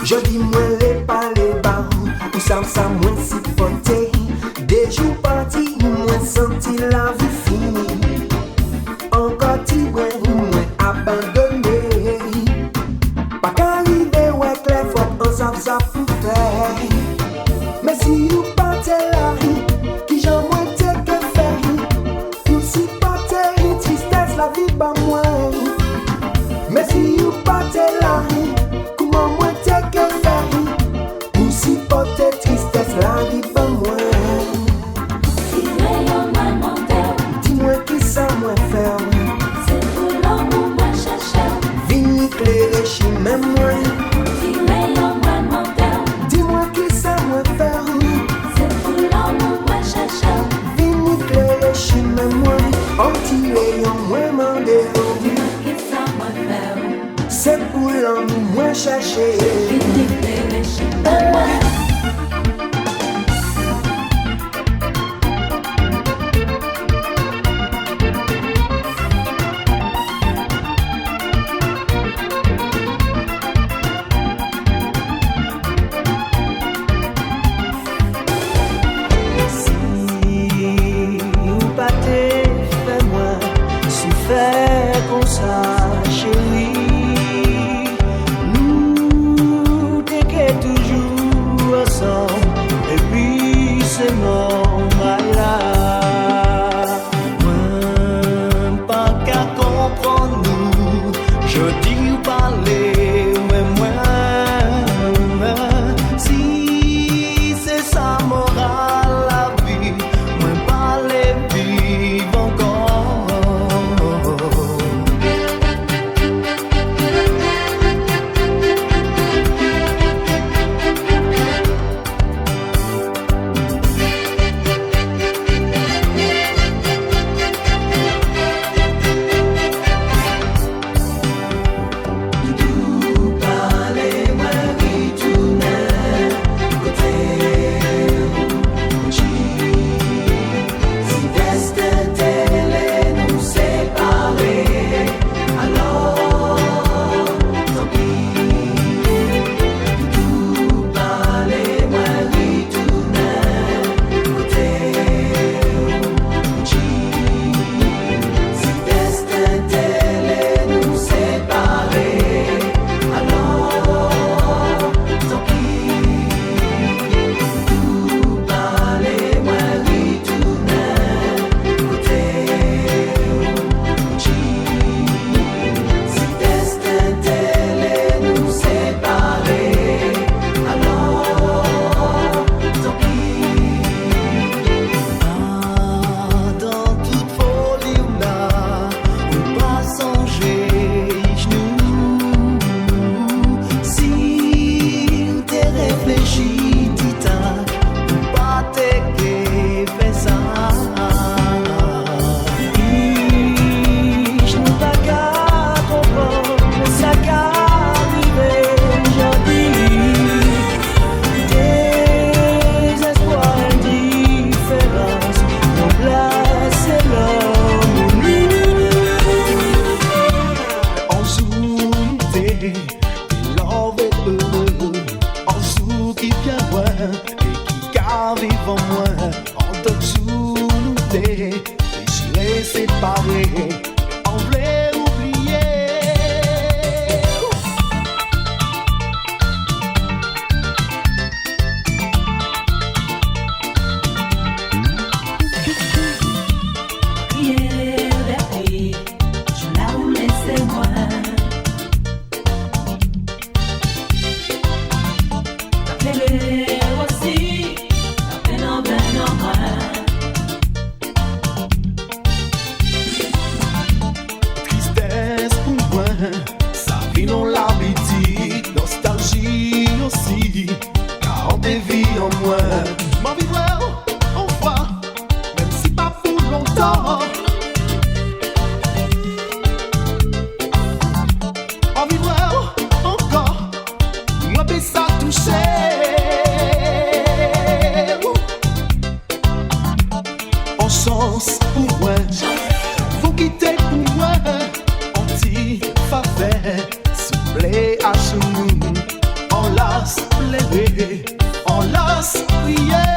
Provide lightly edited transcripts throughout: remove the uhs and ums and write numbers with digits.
Jodi mwen le pale ba ou sa mwen moins si porté. Des jours partis, moins senti la vie finie. Encore ti moins abandonné. Pas qu'arriver ouais clair faut en ça pour faire. Mais si vous partez là, qui j'en moins t'es que faire. Nous si partez une tristesse la vie pas moins. Mais si vous partez là, comment moins t'es que faire. Nous si partez tristesse la vie pas moins. Dis-moi qui ça moi faire. C'est pour l'amour moi chercher. Viens éclairer chez même moi. Dis-moi qui ça moi faire. C'est pour l'amour moi chercher. Viens éclairer chez même moi. En tiré en moi mandé. Qu'est-ce que ça moi faire? C'est pour l'amour moi chercher. Éclairer chez moi. chance pour moi, faut quitter pour moi, anti faveur, souffler à genoux, on laisse pleurer, on laisse prier.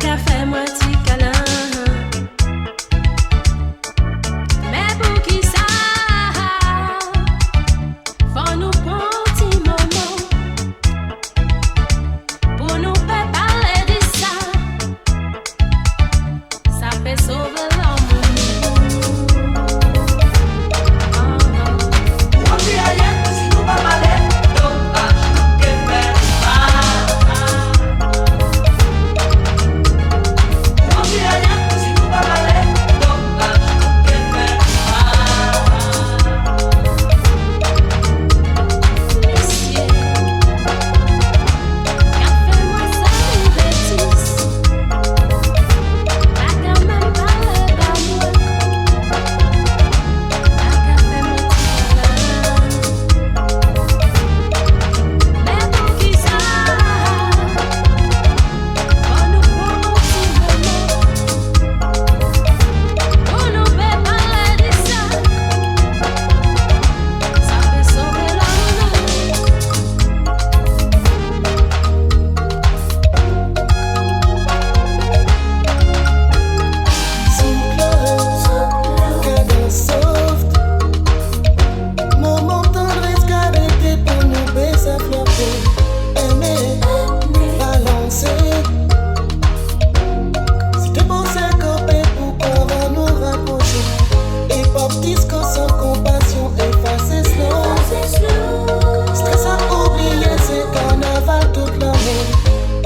qu'à faire moi petit câlin. Mais pour qui ça, faut nous prendre un petit moment pour nous faire parler de ça. Ça fait sauver l'amour. On dit rien si nous pas parler, dommage que faire on dit rien si nous pas parler, dommage que faire Messieurs, qu'a fait moi ça une bêtise. Pas quand même parler d'amour. Pas qu'à faire mon petit câlin. Mais pour qui ça, faut nous prendre un petit moment pour nous faire parler de ça. Ça fait sauver l'amour. Cadence soft, moment tendresse qu'arrêter pour nous baisser flirter, aimer, balancer. Si t'es bon c'est copain, pourquoi va nous rapprocher? Et pop disco sans compassion, effacer slow. Stress à oublier, c'est carnaval toute l'année.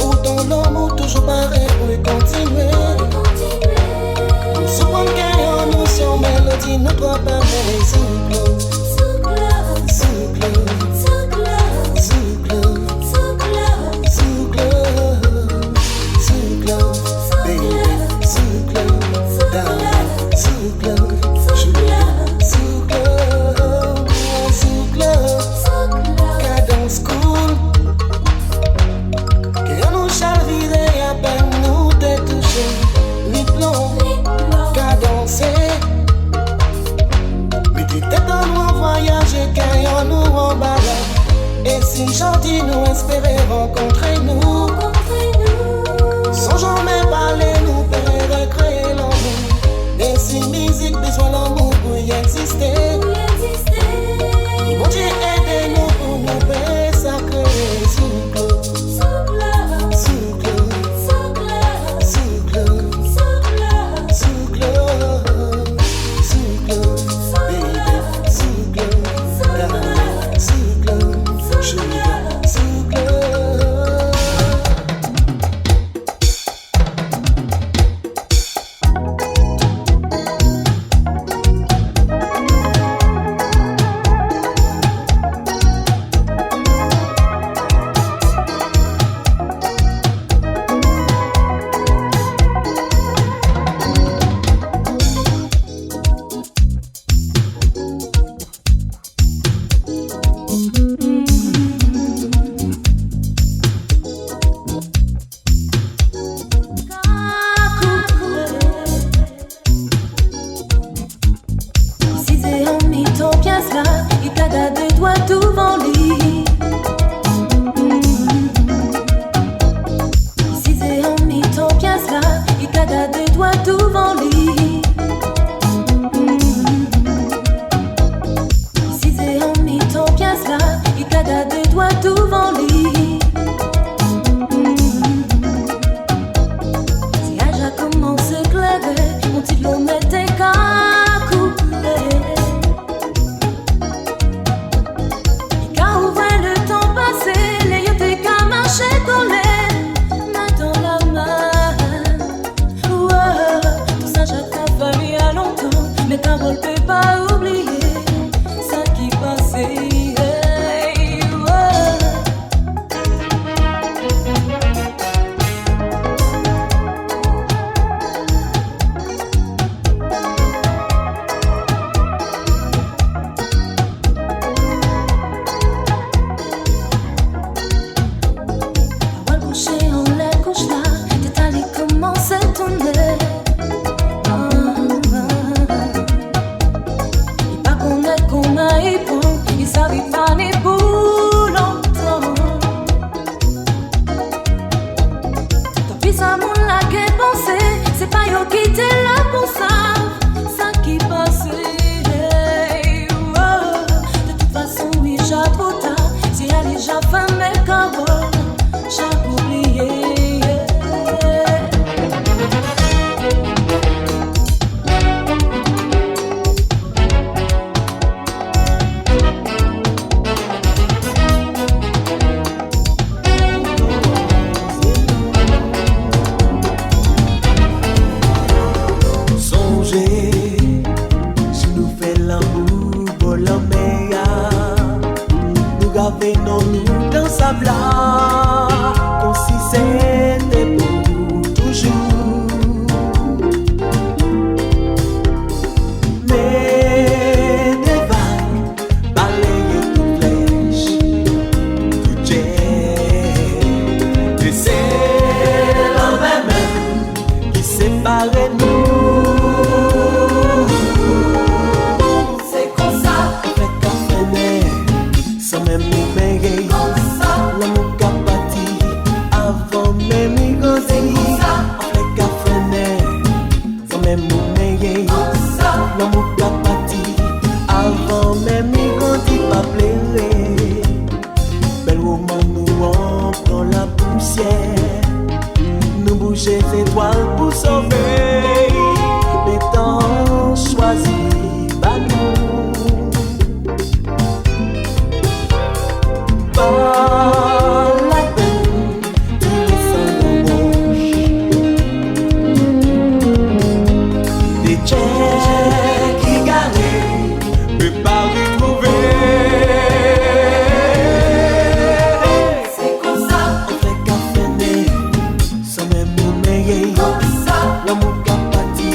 Ou dans l'homme ou toujours pareil pour continuer. Souvent qu'il y a une notion, mélodie, nous doit pas mêler sous glow, sous glow, sous glow, sous glow, sous glow, baby, sous glow, darling, sous glow, sous glow, cadence cool. Que nous chalvirer à peine nous détoucher, les plombs, cadencer. Mais tes têtes en nous en voyage et qu'ailleurs nous en balade. Et si gentil nous espérer rencontrer nous. Sans jamais parler nous pourrait créer l'amour. Et si musique besoin l'amour pour y exister. Mon Dieu aidez-nous pour nous faire sacrer sous glow, sous glow, sous glow, sous glow, baby, sous glow, darling, sous glow, sugar, sous glow. Si c'est un mytho, bien cela, il t'a des doigts devant lui. Si c'est un mytho, bien cela, il t'a des doigts devant lui. Si c'est un mytho, bien cela, il t'a des doigts devant lui. Si âge a commencé à clairer, mon petit l'eau mettait qu'à couler. Et qu'à ouvrir le temps passé, les yeux t'es qu'à marcher dans l'air, main dans la main. Tout ça j'attends. séparez-nous. C'est comme ça. Avec café né, sans même nous payer. Comme ça. L'amour qu'a bâti avant même y grandir. Avec café né, sans même nous payer. L'amour qu'a bâti avant même y grandir. Pas pleurer. Belle roman nous en prend la poussière. Nous bouger les étoiles pour sauver. Les temps choisis par nous. Par la peine, tu descends de gauche. Des tchèques qui garent, peut pas retrouver. C'est comme ça. On fait café né, sans même nous payer. L'amour qu'a bâti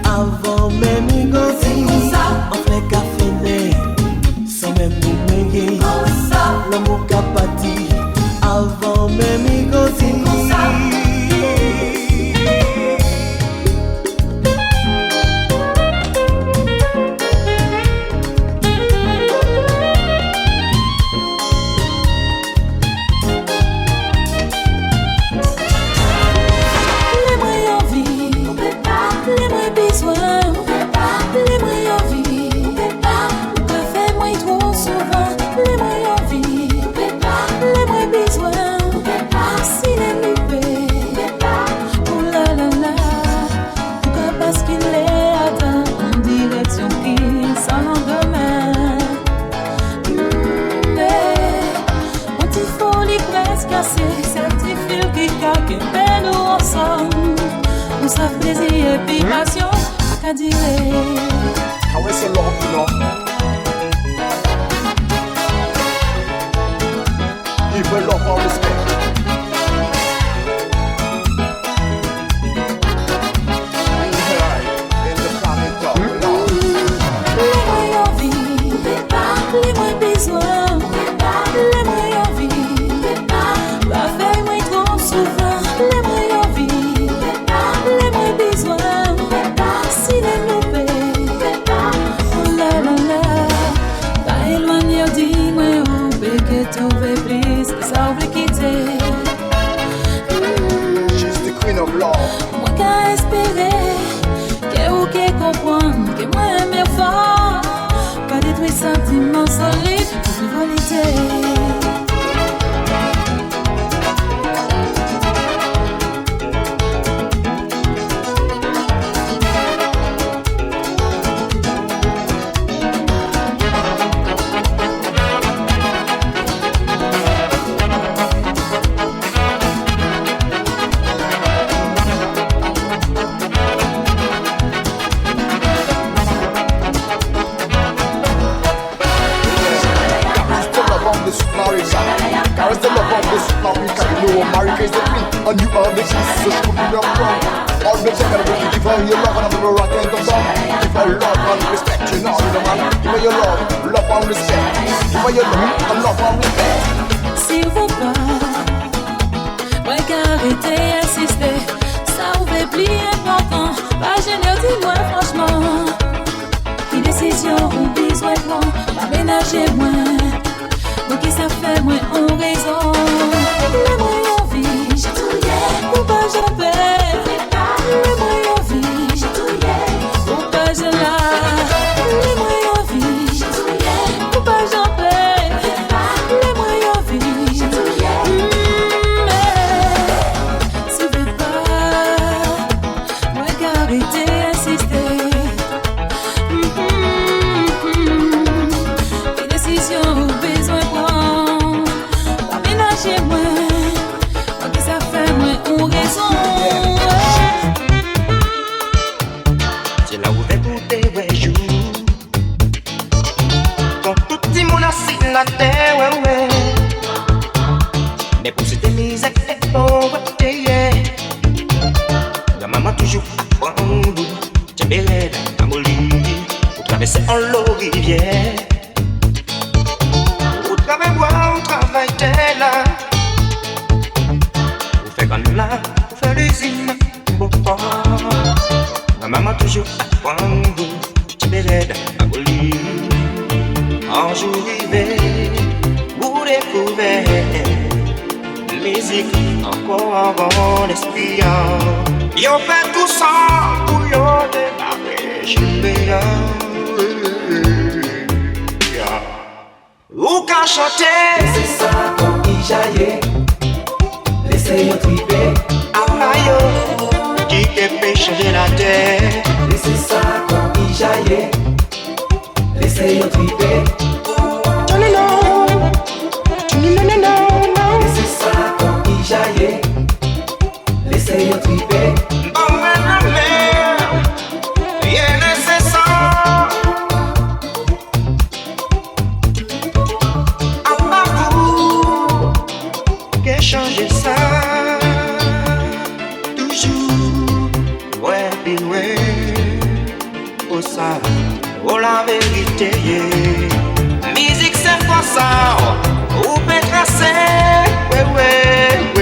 avant même y grandir. On fait café né, sans même nous payer. L'amour qu'a bâti avant même y grandir. Les moyens vie, les moyens besoin, les moyens vie, le fait moins trop souvent, les moyens vie, les moyens besoin, si les loupés, oh là là là, pourquoi parce qu'il est atteint en direction qui s'en lendemain. Mais on t'y folie presque cassée, c'est petit fil qui caque, mais nous ensemble, nous savons plaisir et puis passion, qu'à dire. Ah ouais, c'est l'ordre, non? Ils veulent leur rendre respect. In the planet of love. Les moyens vie, les moyens besoin, les moyens vie, la veille moins trop souvent, les moyens vie, les moyens besoin, si les loupés, oh là là là, pas éloigner dis-moi où que trouver plus, ça oublie quitter. She's the queen of love. Moi qu'à espérer, que ou que comprendre, que moi aimer fort, pas détruire sentiments solides, frivolité. Caress the love of this Marika, you know Marika is the queen, and you are the king, so she could be your crown. All the time, give her your love and I'm gonna rock and the song. Give her love and respect, you know, you know, man. Give her your love and respect. Give her your love and respect. S'il vous plaît, moi qu'arrêter insister, ça vous fait plus important. Pas gêner, dis-moi franchement, qui décision ou besoin de moi, pas ménager moins. Donc ça fait moins en raison. Les moyens vie, j'ai tout yé, ou pas je paie. Les moyens vie, j'ai tout yé, ou pas je la. Les moyens vie, j'ai tout yé, ou pas j'en paie. Les moyens vie, j'ai tout yé. Mais si vous pas, moi qu'arrêter insister. Les décisions ou besoin prendre, pas ménager moi. Ça fait moins ou raison. C'est là où t'écouter, ouais, joue. Quand tout le monde assis la terre, ouais, ouais. Mais pour se démiser, c'est bon, ouais, yeah. La maman toujours prend un bout, tiens, bérette, à Molly, pour traverser en l'eau rivière. Pour travailler, boire, on travaille, t'es là. Pour faire comme là, pour faire l'usine, bon, toujours apprendre, tu m'aides à voler. Un jour arrivé, vous découvrez musique encore avant l'esprit. Yo fait tout ça pour yo démarrer chez ou qu'à chanter. Laissez ça comme il jaillit. Laissez-yo triper. Amayo, qui te fait changer la tête. Laissez ça comme il jaillit. Laissez-yo triper. Laissez ça comme il jaillit. Laissez-yo triper. Oh ma mère, rien nécessaire. Amayo, qu'est changer ça. Ouais, puis ouais, pour ça, pour la vérité, musique c'est pour ça, ou peut tracer, ouais, ouais, ouais.